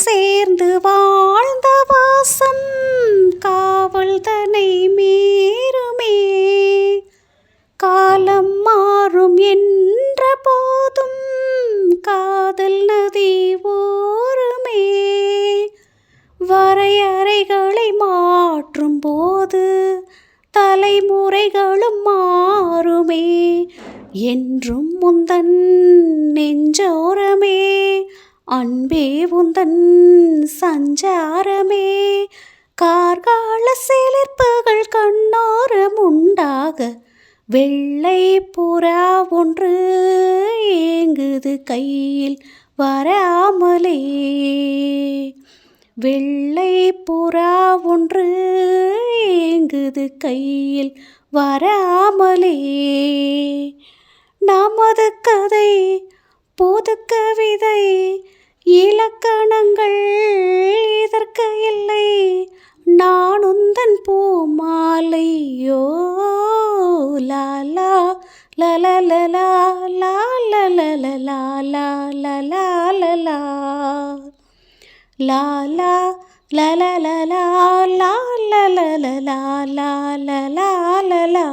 சேர்ந்து வாழ்ந்த வாசம் காவல் தனை மீறுமே. காலம் மாறும் என்ற போதும் காதல் நதி ஓருமே. வரையறைகளை மாற்றும் போது தலைமுறைகளும் மாறுமே. என்றும் முந்தன் நெஞ்சோரமே அன்பே உந்தன் சஞ்சாரமே. கார்கால சிலிர்ப்புகள் கண்ணோரம் உண்டாக வெள்ளை புறா ஒன்று ஏங்குது கையில் வராமலே. வெள்ளை புறா ஒன்று ஏங்குது கையில் வராமலே. நமது கதை புது கவிதை இலக்கணங்கள் இதற்கு இல்லை. நான் உந்தன் பூமாலையோ லாலா லலலலா லாலலலா லாலலலா லாலா லலலலா லாலலலா லாலலலா.